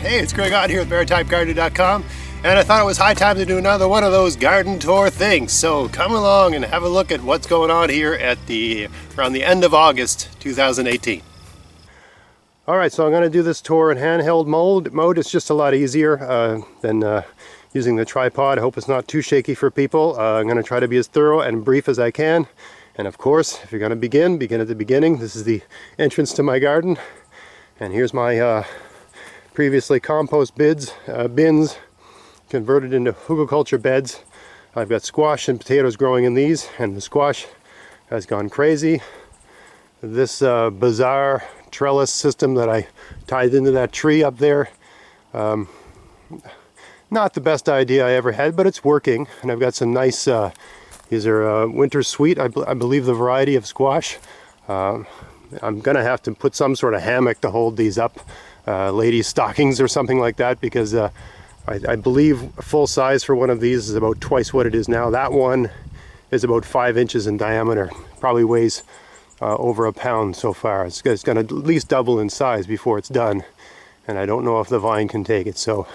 Hey, it's Greg Ott here with MaritimeGardening.com, and I thought it was high time to do another one of those garden tour things. So come along and have a look at what's going on here at around the end of August 2018. Alright, so I'm going to do this tour in handheld mode. It's just a lot easier than using the tripod. I hope it's not too shaky for people. I'm going to try to be as thorough and brief as I can. And of course, if you're going to begin at the beginning. This is the entrance to my garden. And here's my previously compost bins converted into hugelkultur beds. I've got squash and potatoes growing in these, and the squash has gone crazy. This bizarre trellis system that I tied into that tree up there, not the best idea I ever had, but it's working. And I've got some nice, these are winter sweet, I believe the variety of squash. I'm gonna have to put some sort of hammock to hold these up, ladies' stockings or something like that, because I believe full size for one of these is about twice what it is now. That one is about 5 inches in diameter, probably weighs over a pound so far. It's going to at least double in size before it's done, and I don't know if the vine can take it. So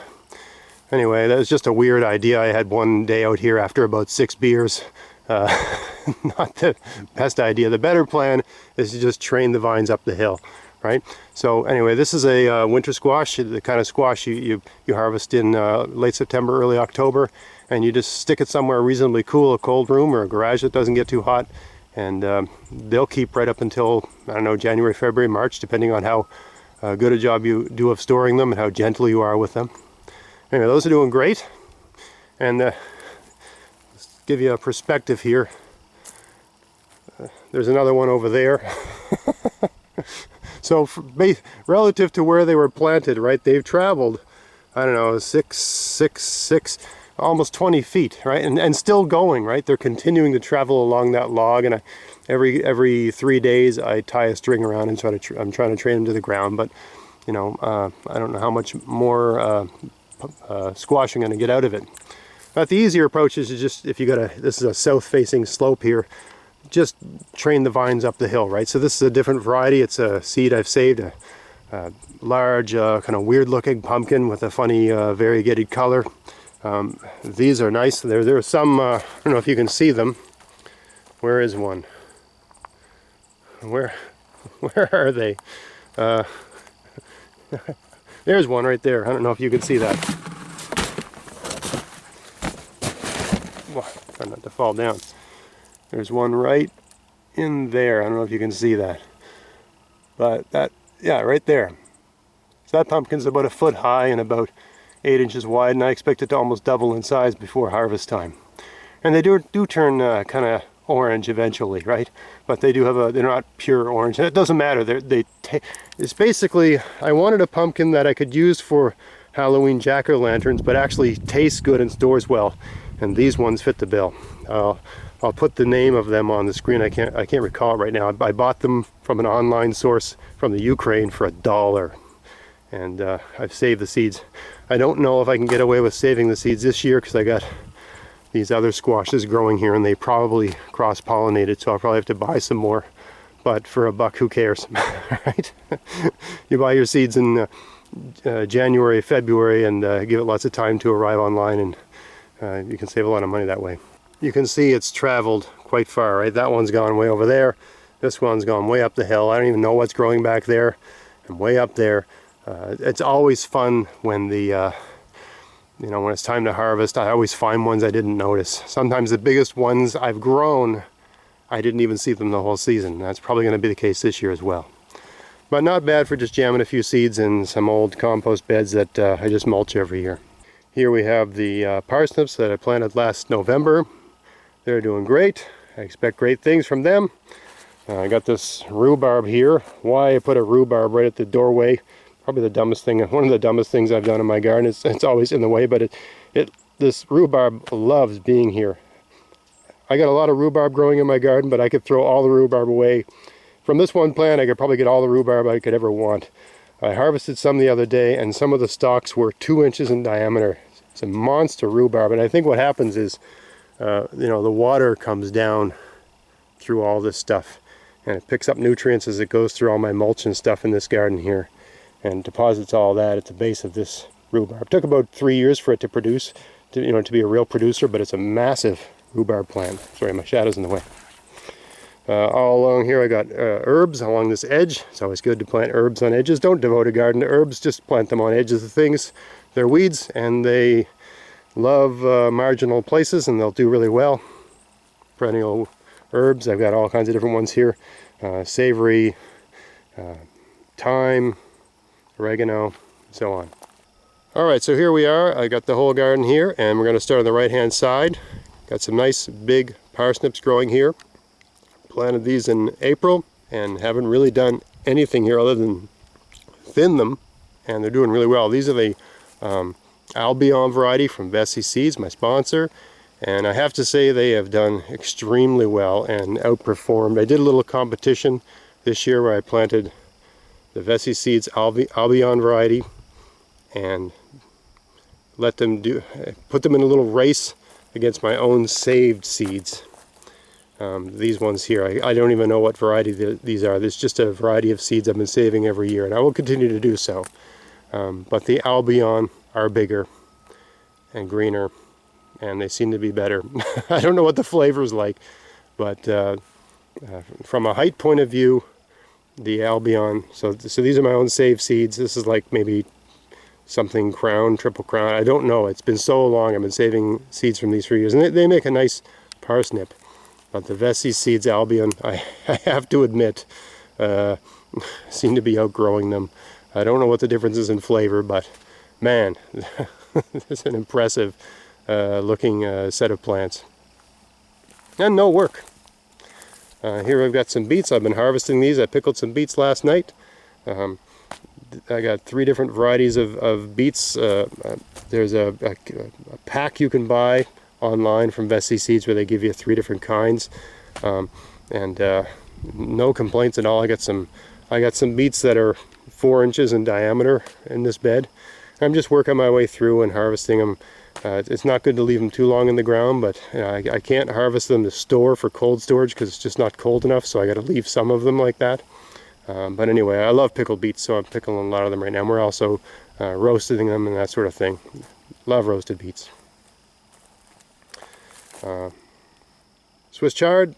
anyway, that was just a weird idea I had one day out here after about 6 beers. Not the best idea. The better plan is to just train the vines up the hill, right? So anyway, this is a winter squash, the kind of squash you harvest in late September, early October, and you just stick it somewhere reasonably cool, a cold room or a garage that doesn't get too hot, and they'll keep right up until, I don't know, January, February, March, depending on how good a job you do of storing them and how gentle you are with them. Anyway, those are doing great, and give you a perspective here. There's another one over there. So relative to where they were planted, right, they've traveled, I don't know, six, almost 20 feet, right, and still going, right? They're continuing to travel along that log, and every 3 days I tie a string around and I'm trying to train them to the ground. But you know, I don't know how much more squash I'm going to get out of it. But the easier approach is to just, if you got this is a south-facing slope here, just train the vines up the hill, right? So this is a different variety. It's a seed I've saved, a large, kind of weird-looking pumpkin with a funny variegated color. These are nice. There are some, I don't know if you can see them. Where is one? Where are they? There's one right there. I don't know if you can see that. Try not to fall down. There's one right in there. I don't know if you can see that. But that, yeah, right there. So that pumpkin's about 1 foot high and about 8 inches wide, and I expect it to almost double in size before harvest time. And they do turn kind of orange eventually, right? But they do have they're not pure orange. And it doesn't matter. It's basically, I wanted a pumpkin that I could use for Halloween jack-o'-lanterns, but actually tastes good and stores well. And these ones fit the bill. I'll put the name of them on the screen. I can't recall it right now. I bought them from an online source from the Ukraine for $1, and I've saved the seeds. I don't know if I can get away with saving the seeds this year because I got these other squashes growing here, and they probably cross-pollinated, so I'll probably have to buy some more. But for $1, who cares, right? You buy your seeds in January, February, and give it lots of time to arrive online, and you can save a lot of money that way. You can see it's traveled quite far, right? That one's gone way over there. This one's gone way up the hill. I don't even know what's growing back there. And way up there. It's always fun when when it's time to harvest. I always find ones I didn't notice. Sometimes the biggest ones I've grown, I didn't even see them the whole season. That's probably going to be the case this year as well. But not bad for just jamming a few seeds in some old compost beds that I just mulch every year. Here we have the parsnips that I planted last November. They're doing great. I expect great things from them. I got this rhubarb here. Why I put a rhubarb right at the doorway? Probably the dumbest thing, one of the dumbest things I've done in my garden. It's always in the way, but this rhubarb loves being here. I got a lot of rhubarb growing in my garden, but I could throw all the rhubarb away. From this one plant, I could probably get all the rhubarb I could ever want. I harvested some the other day, and some of the stalks were 2 inches in diameter. It's a monster rhubarb, and I think what happens is, the water comes down through all this stuff, and it picks up nutrients as it goes through all my mulch and stuff in this garden here. and deposits all that at the base of this rhubarb. It took about 3 years for it to produce, to be a real producer, but it's a massive rhubarb plant. Sorry, my shadow's in the way. All along here I got herbs along this edge. It's always good to plant herbs on edges. Don't devote a garden to herbs, just plant them on edges of things. They're weeds and they love marginal places and they'll do really well. Perennial herbs, I've got all kinds of different ones here. Savory, thyme, oregano, and so on. Alright, so here we are. I got the whole garden here and we're going to start on the right hand side. Got some nice big parsnips growing here. Planted these in April and haven't really done anything here other than thin them, and they're doing really well. These are the Albion variety from U.S.A. Seeds, my sponsor, and I have to say they have done extremely well and outperformed. I did a little competition this year where I planted the U.S.A. Seeds Albion variety and put them in a little race against my own saved seeds. These ones here, I don't even know what variety these are. There's just a variety of seeds I've been saving every year, and I will continue to do so. But the Albion are bigger and greener, and they seem to be better. I don't know what the flavor's like, but from a height point of view, the Albion, so these are my own saved seeds. This is like maybe something crown, triple crown. I don't know. It's been so long. I've been saving seeds from these for years, and they make a nice parsnip. But the U.S.A. Seeds Albion, I have to admit, seem to be outgrowing them. I don't know what the difference is in flavor, but man, it's an impressive looking set of plants. And no work. Here I've got some beets. I've been harvesting these. I pickled some beets last night. I got 3 different varieties of beets. There's a pack you can buy online from U.S.A. Seeds where they give you 3 different kinds, and no complaints at all. I got some beets that are 4 inches in diameter in this bed. I'm just working my way through and harvesting them. It's not good to leave them too long in the ground, but I can't harvest them to store for cold storage because it's just not cold enough, so I got to leave some of them like that. But anyway, I love pickled beets, so I'm pickling a lot of them right now. We're also roasting them and that sort of thing. Love roasted beets. Swiss chard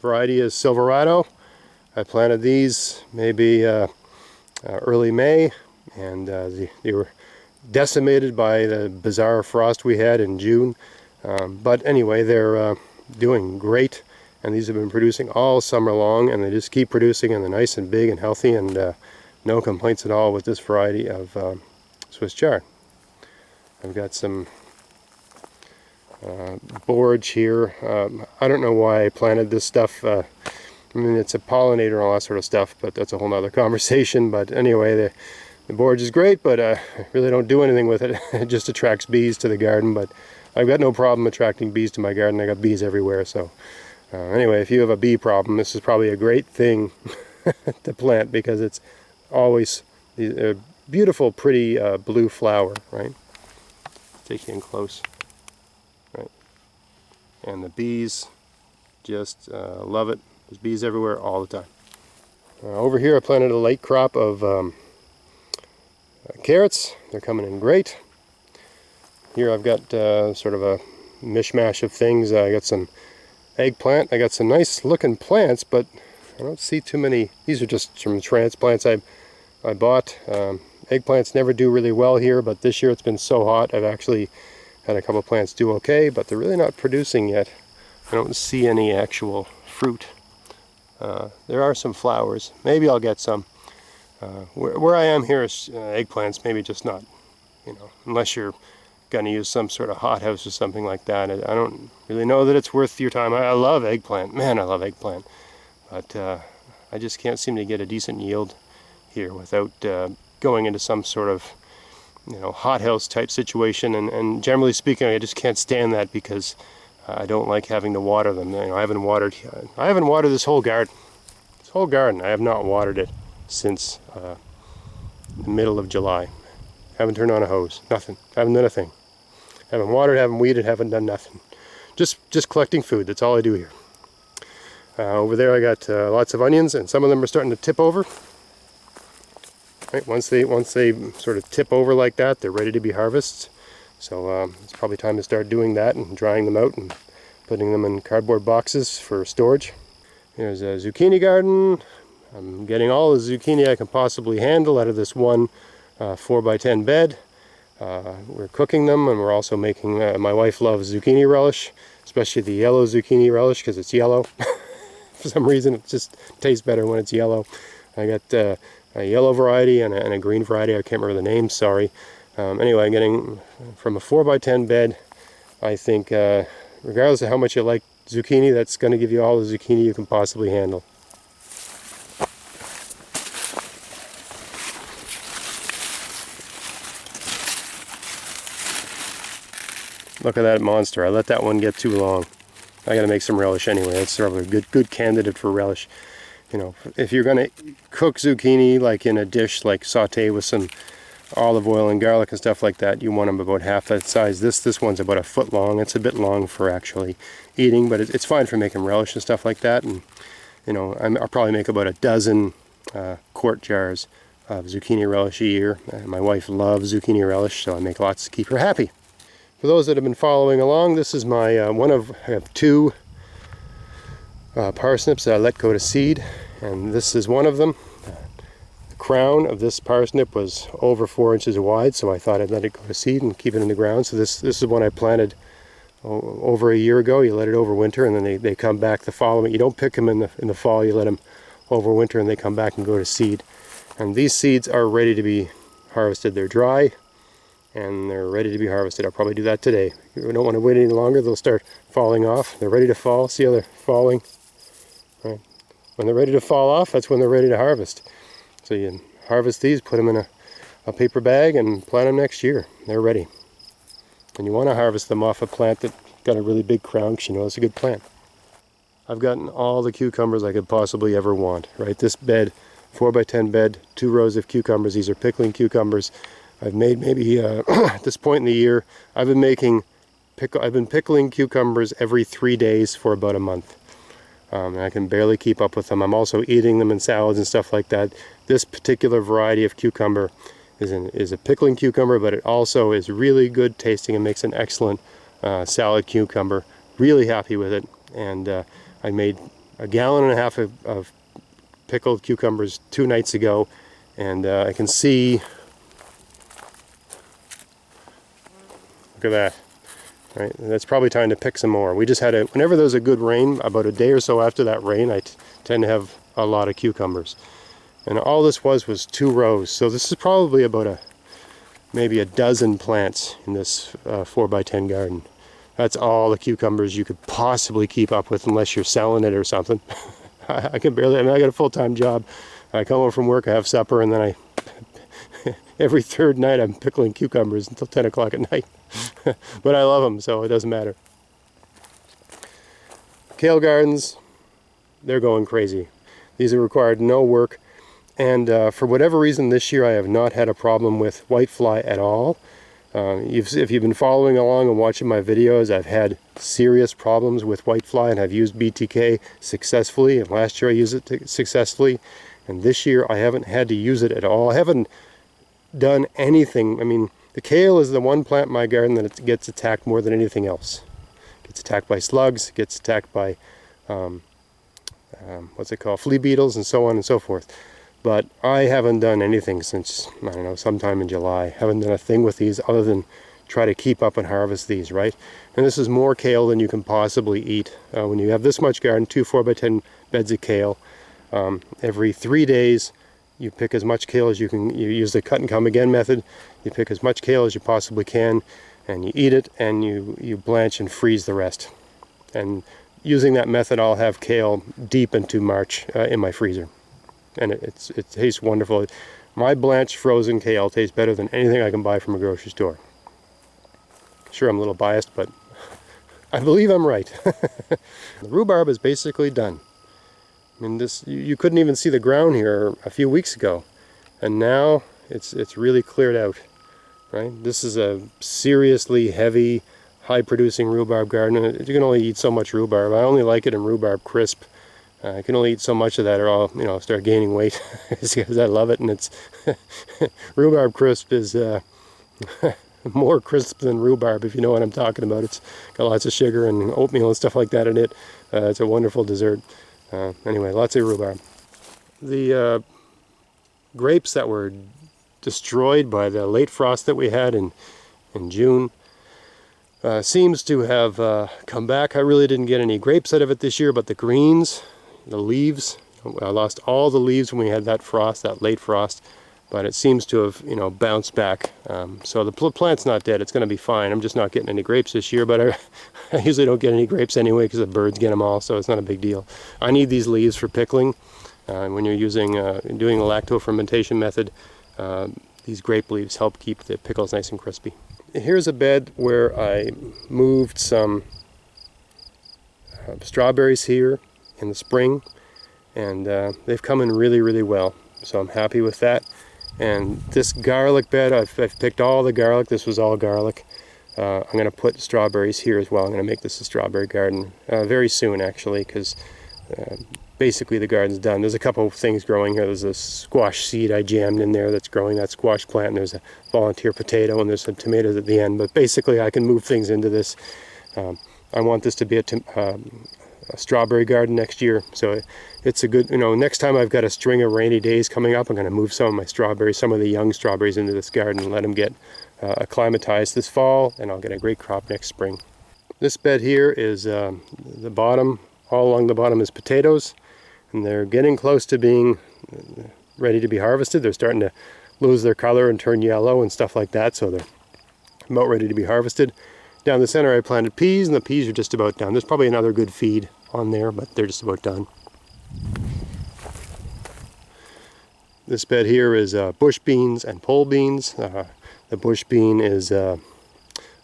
variety is Silverado. I planted these maybe early May, and they were decimated by the bizarre frost we had in June. But anyway, they're doing great, and these have been producing all summer long, and they just keep producing, and they're nice and big and healthy, and no complaints at all with this variety of Swiss chard. I've got some borage here. I don't know why I planted this stuff. I mean, it's a pollinator and all that sort of stuff, but that's a whole nother conversation. But anyway, the borage is great, but I really don't do anything with it. It just attracts bees to the garden, but I've got no problem attracting bees to my garden. I got bees everywhere, so anyway, if you have a bee problem, this is probably a great thing to plant, because it's always a beautiful, pretty blue flower, right? Take you in close. Right. And the bees just love it. There's bees everywhere all the time. Over here I planted a late crop of carrots. They're coming in great. Here I've got sort of a mishmash of things. I got some eggplant. I got some nice looking plants, but I don't see too many. These are just some transplants I bought. Eggplants never do really well here, but this year it's been so hot I've actually had a couple plants do okay, but they're really not producing yet. I don't see any actual fruit. There are some flowers. Maybe I'll get some. Where I am here is eggplants, maybe just not, unless you're going to use some sort of hothouse or something like that. I don't really know that it's worth your time. I love eggplant. Man, I love eggplant. But I just can't seem to get a decent yield here without going into some sort of hothouse type situation, and generally speaking I just can't stand that, because I don't like having to water them. I haven't watered this whole garden. I have not watered it since the middle of July. Haven't turned on a hose, nothing. Haven't done a thing. Haven't watered, haven't weeded, haven't done nothing. Just collecting food. That's all I do here. Over there I got lots of onions, and some of them are starting to tip over. Right, once they sort of tip over like that, they're ready to be harvested. So it's probably time to start doing that and drying them out and putting them in cardboard boxes for storage. Here's a zucchini garden. I'm getting all the zucchini I can possibly handle out of this one 4x10 bed. We're cooking them, and we're also making, my wife loves zucchini relish, especially the yellow zucchini relish because it's yellow. For some reason it just tastes better when it's yellow. I got a yellow variety and a green variety. I can't remember the name, sorry. Anyway, I'm getting from a 4x10 bed. I think regardless of how much you like zucchini, that's going to give you all the zucchini you can possibly handle. Look at that monster. I let that one get too long. I got to make some relish anyway. It's probably a good candidate for relish. You know, if you're going to cook zucchini like in a dish, like saute with some olive oil and garlic and stuff like that, you want them about half that size. This one's about a foot long. It's a bit long for actually eating, but it's fine for making relish and stuff like that. And you know, I'll probably make about a dozen quart jars of zucchini relish a year. My wife loves zucchini relish, so I make lots to keep her happy. For those that have been following along, this is my I have two parsnips that I let go to seed, and this is one of them. The crown of this parsnip was over 4 inches wide, so I thought I'd let it go to seed and keep it in the ground. So this is one I planted over a year ago. You let it overwinter, and then they come back the following. You don't pick them in the fall. You let them overwinter, and they come back and go to seed. And these seeds are ready to be harvested. They're dry, and they're ready to be harvested. I'll probably do that today. We don't want to wait any longer. They'll start falling off. They're ready to fall. See how they're falling? Right. When they're ready to fall off, that's when they're ready to harvest. So you harvest these, put them in a paper bag, and plant them next year. They're ready. And you want to harvest them off a plant that got a really big crown, because you know it's a good plant. I've gotten all the cucumbers I could possibly ever want. Right, this bed, 4x10 bed, 2 rows of cucumbers. These are pickling cucumbers. I've made maybe at this point in the year, I've been pickling cucumbers every 3 days for about a month. And I can barely keep up with them. I'm also eating them in salads and stuff like that. This particular variety of cucumber is a pickling cucumber, but it also is really good tasting and makes an excellent salad cucumber. Really happy with it. And I made 1.5 gallons of pickled cucumbers 2 nights ago, and I can see, look at that. Right, that's probably time to pick some more. We just had whenever there's a good rain, about a day or so after that rain, I tend to have a lot of cucumbers. And all this was 2 rows. So this is probably about maybe a dozen plants in this 4x10 garden. That's all the cucumbers you could possibly keep up with, unless you're selling it or something. I can barely, I mean, I got a full-time job. I come home from work, I have supper, and then every 3rd night I'm pickling cucumbers until 10 o'clock at night. But I love them, so it doesn't matter. Kale gardens, they're going crazy. These have required no work, and for whatever reason this year I have not had a problem with whitefly at all. If you've been following along and watching my videos, I've had serious problems with whitefly, and I've used BTK successfully, and last year I used it successfully, and this year I haven't had to use it at all. I haven't done anything. I mean, the kale is the one plant in my garden that it gets attacked more than anything else. It gets attacked by slugs, it gets attacked by flea beetles, and so on and so forth. But I haven't done anything since, I don't know, sometime in July. Haven't done a thing with these other than try to keep up and harvest these, right? And this is more kale than you can possibly eat. When you have this much garden, 2 4x10 beds of kale, every 3 days you pick as much kale as you can. You use the cut and come again method. You pick as much kale as you possibly can, and you eat it, and you blanch and freeze the rest. And using that method, I'll have kale deep into March in my freezer. And it tastes wonderful. My blanched frozen kale tastes better than anything I can buy from a grocery store. Sure, I'm a little biased, but I believe I'm right. The rhubarb is basically done. I mean, you couldn't even see the ground here a few weeks ago, and now it's really cleared out. Right? This is a seriously heavy, high-producing rhubarb garden. You can only eat so much rhubarb. I only like it in rhubarb crisp. I can only eat so much of that or I'll, start gaining weight because I love it. And it's rhubarb crisp is more crisp than rhubarb, if you know what I'm talking about. It's got lots of sugar and oatmeal and stuff like that in it. It's a wonderful dessert. Anyway, lots of rhubarb. The grapes that were destroyed by the late frost that we had in June seems to have come back. I really didn't get any grapes out of it this year, but the greens, the leaves, I lost all the leaves when we had that frost, that late frost, but it seems to have bounced back. So the plant's not dead. It's going to be fine. I'm just not getting any grapes this year, but I usually don't get any grapes anyway because the birds get them all, so it's not a big deal. I need these leaves for pickling. When you're doing the lacto fermentation method, these grape leaves help keep the pickles nice and crispy. Here's a bed where I moved some strawberries here in the spring, and they've come in really, really well. So I'm happy with that. And this garlic bed, I've picked all the garlic. This was all garlic. I'm going to put strawberries here as well. I'm going to make this a strawberry garden very soon, actually, because basically the garden's done. There's a couple of things growing here. There's a squash seed I jammed in there that's growing, that squash plant, and there's a volunteer potato, and there's some tomatoes at the end. But basically I can move things into this. I want this to be a strawberry garden next year, so it's a good, next time I've got a string of rainy days coming up, I'm going to move some of my strawberries, some of the young strawberries into this garden and let them get acclimatized this fall, and I'll get a great crop next spring. This bed here is the bottom, all along the bottom is potatoes, and they're getting close to being ready to be harvested. They're starting to lose their color and turn yellow and stuff like that, so they're about ready to be harvested. Down the center I planted peas, and the peas are just about done. There's probably another good feed on there, but they're just about done. This bed here is bush beans and pole beans. The bush bean is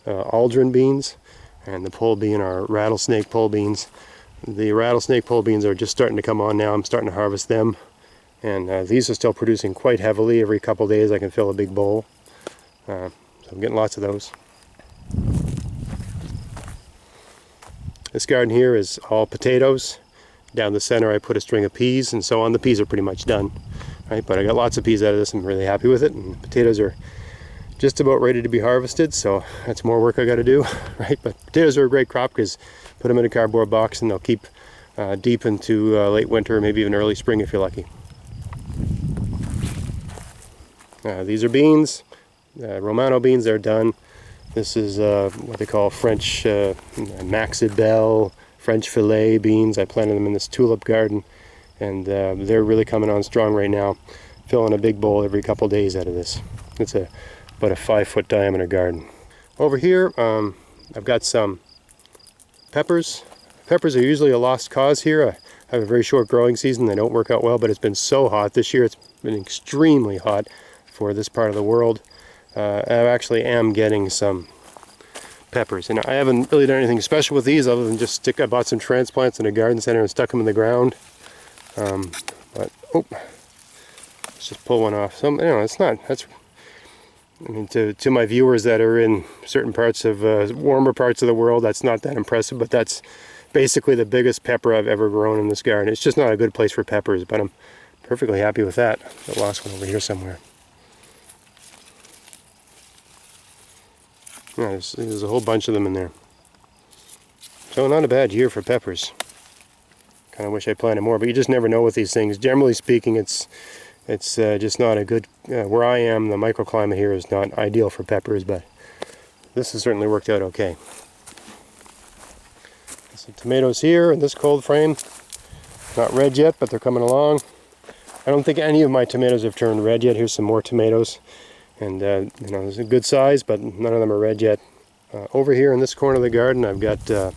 aldrin beans, and the pole bean are rattlesnake pole beans. The rattlesnake pole beans are just starting to come on now. I'm starting to harvest them, and these are still producing quite heavily. Every couple days I can fill a big bowl, so I'm getting lots of those. This garden here is all potatoes. Down the center I put a string of peas, and so on. The peas are pretty much done, right? But I got lots of peas out of this. I'm really happy with it, and potatoes are just about ready to be harvested, so that's more work I got to do, right? But potatoes are a great crop because put them in a cardboard box and they'll keep deep into late winter, maybe even early spring if you're lucky. These are beans, Romano beans. They're done. This is what they call French Maxibel, French filet beans. I planted them in this tulip garden, and they're really coming on strong right now. Filling a big bowl every couple days out of this. It's about a 5-foot diameter garden. Over here I've got some peppers. Peppers are usually a lost cause here. I have a very short growing season. They don't work out well, but it's been so hot this year. It's been extremely hot for this part of the world. I actually am getting some peppers, and I haven't really done anything special with these other than just I bought some transplants in a garden center and stuck them in the ground. But let's just pull one off. So it's not. To my viewers that are in certain parts of warmer parts of the world, that's not that impressive. But that's basically the biggest pepper I've ever grown in this garden. It's just not a good place for peppers, but I'm perfectly happy with that. I lost one over here somewhere. Yeah, there's a whole bunch of them in there. So not a bad year for peppers. Kind of wish I planted more, but you just never know with these things. Generally speaking, it's just not a good, where I am, the microclimate here is not ideal for peppers, but this has certainly worked out okay. Some tomatoes here in this cold frame. Not red yet, but they're coming along. I don't think any of my tomatoes have turned red yet. Here's some more tomatoes. And there's a good size, but none of them are red yet. Over here in this corner of the garden, I've got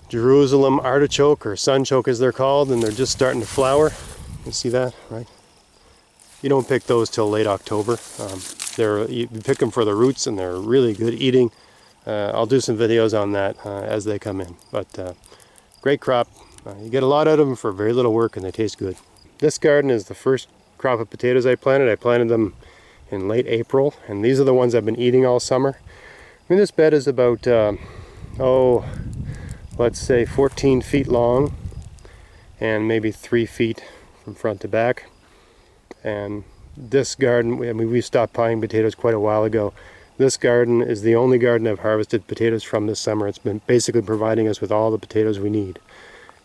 Jerusalem artichoke, or sunchoke as they're called, and they're just starting to flower. You see that, right? You don't pick those till late October. You pick them for the roots, and they're really good eating. I'll do some videos on that as they come in. But great crop. You get a lot out of them for very little work, and they taste good. This garden is the first crop of potatoes I planted. I planted them in late April, and these are the ones I've been eating all summer. I mean, this bed is about let's say 14 feet long, and maybe 3 feet from front to back. And this garden, we stopped buying potatoes quite a while ago. This garden is the only garden I've harvested potatoes from this summer. It's been basically providing us with all the potatoes we need.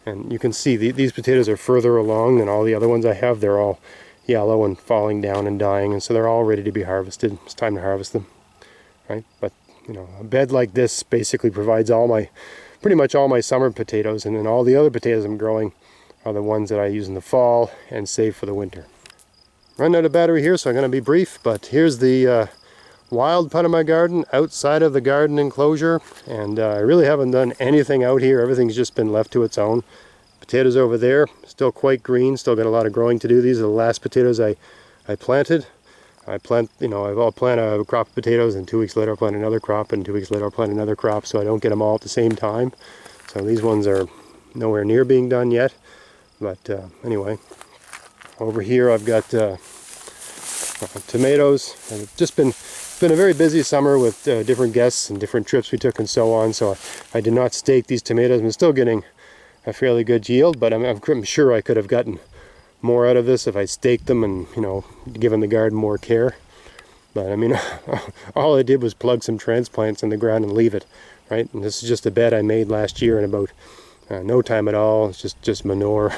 And you can see these potatoes are further along than all the other ones I have. They're all yellow and falling down and dying, and so they're all ready to be harvested. It's time to harvest them, right? But you know, a bed like this basically provides pretty much all my summer potatoes, and then all the other potatoes I'm growing are the ones that I use in the fall and save for the winter. Running out of battery here, so I'm going to be brief, but here's the wild part of my garden outside of the garden enclosure, and I really haven't done anything out here. Everything's just been left to its own. Potatoes over there, still quite green, still got a lot of growing to do. These are the last potatoes I planted. I'll plant a crop of potatoes, and 2 weeks later I'll plant another crop, and 2 weeks later I'll plant another crop, so I don't get them all at the same time. So these ones are nowhere near being done yet. But anyway, over here I've got tomatoes. And it's just been a very busy summer with different guests and different trips we took and so on, so I did not stake these tomatoes. I'm still getting a fairly good yield, but I'm sure I could have gotten more out of this if I staked them and, you know, given the garden more care. But I mean, all I did was plug some transplants in the ground and leave it, right? And this is just a bed I made last year in about no time at all. It's just manure,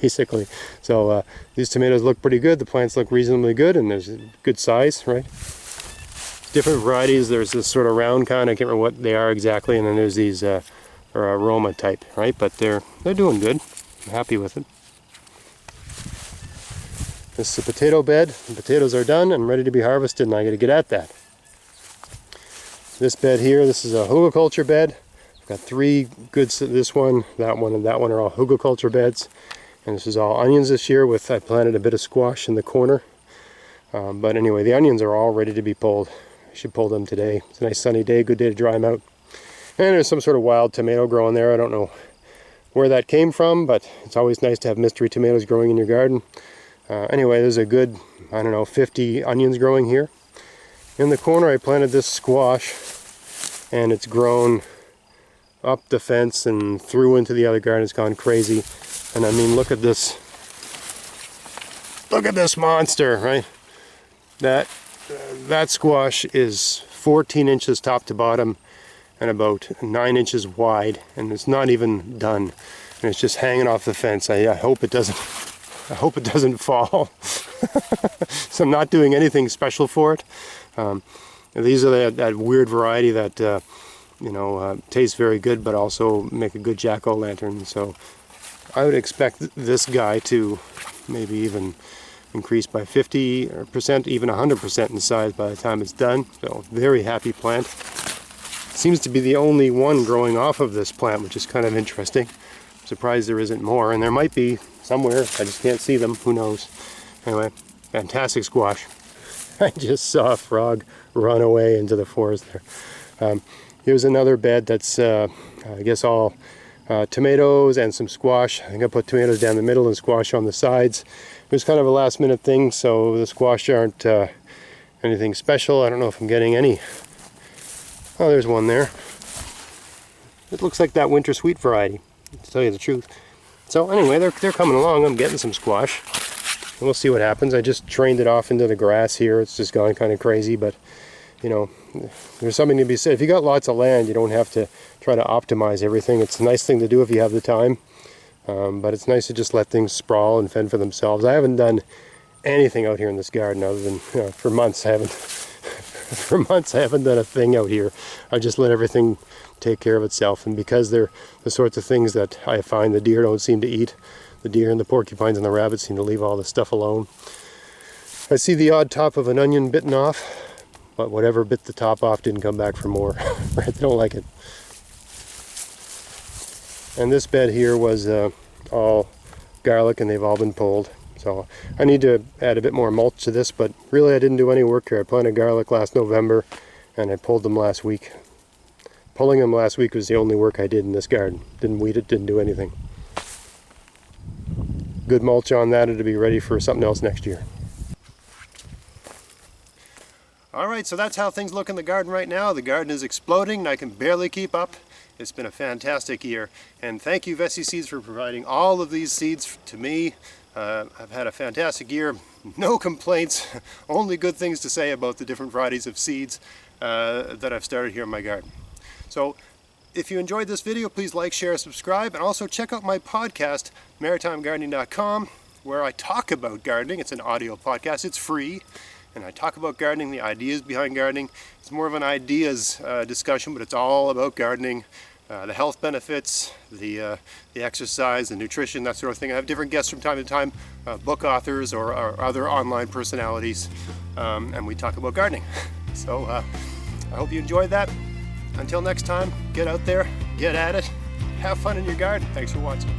basically. So these tomatoes look pretty good. The plants look reasonably good, and there's a good size, right? Different varieties. There's this sort of round kind, I can't remember what they are exactly, and then there's these aroma type, right? But they're doing good. I'm happy with it. This is a potato bed. The potatoes are done and ready to be harvested, and I got to get at that. This bed here, this is a hugelkultur bed. I've got 3 good, this one, and that one are all hugelkultur beds. And this is all onions this year. I planted a bit of squash in the corner. But anyway, the onions are all ready to be pulled. I should pull them today. It's a nice sunny day, good day to dry them out. And there's some sort of wild tomato growing there. I don't know where that came from, but it's always nice to have mystery tomatoes growing in your garden. Anyway, there's a good, 50 onions growing here. In the corner I planted this squash, and it's grown up the fence and through into the other garden. It's gone crazy. And I mean, look at this. Look at this monster, right? That squash is 14 inches top to bottom and about 9 inches wide, and it's not even done, and it's just hanging off the fence. I hope it doesn't fall. So I'm not doing anything special for it. These are that weird variety that tastes very good, but also make a good jack-o'-lantern. So I would expect this guy to maybe even increase by 50%, even 100% in size by the time it's done. So very happy plant. Seems to be the only one growing off of this plant, which is kind of interesting. I'm surprised there isn't more, and there might be somewhere. I just can't see them. Who knows? Anyway, fantastic squash. I just saw a frog run away into the forest there. Here's another bed that's, I guess, all tomatoes and some squash. I think I put tomatoes down the middle and squash on the sides. It was kind of a last minute thing, so the squash aren't anything special. I don't know if I'm getting any. Oh, there's one there. It looks like that winter sweet variety, to tell you the truth. So anyway, they're coming along. I'm getting some squash. And we'll see what happens. I just trained it off into the grass here. It's just gone kind of crazy, but you know, there's something to be said. If you got lots of land, you don't have to try to optimize everything. It's a nice thing to do if you have the time, but it's nice to just let things sprawl and fend for themselves. I haven't done anything out here in this garden other than, for months I haven't done a thing out here. I just let everything take care of itself, and because they're the sorts of things that I find the deer don't seem to eat, the deer and the porcupines and the rabbits seem to leave all this stuff alone. I see the odd top of an onion bitten off, but whatever bit the top off didn't come back for more. Right? They don't like it. And this bed here was all garlic, and they've all been pulled. So I need to add a bit more mulch to this, but really I didn't do any work here. I planted garlic last November, and I pulled them last week. Pulling them last week was the only work I did in this garden. Didn't weed it, didn't do anything. Good mulch on that, it'll be ready for something else next year. Alright, so that's how things look in the garden right now. The garden is exploding and I can barely keep up. It's been a fantastic year, and thank you Vessi Seeds for providing all of these seeds to me. I've had a fantastic year, no complaints, only good things to say about the different varieties of seeds that I've started here in my garden. So if you enjoyed this video, please like, share, subscribe, and also check out my podcast, maritimegardening.com, where I talk about gardening. It's an audio podcast, it's free, and I talk about gardening, the ideas behind gardening. It's more of an ideas discussion, but it's all about gardening. The health benefits, the exercise, the nutrition, that sort of thing. I have different guests from time to time, book authors or other online personalities, and we talk about gardening. So I hope you enjoyed that. Until next time, get out there, get at it, have fun in your garden. Thanks for watching.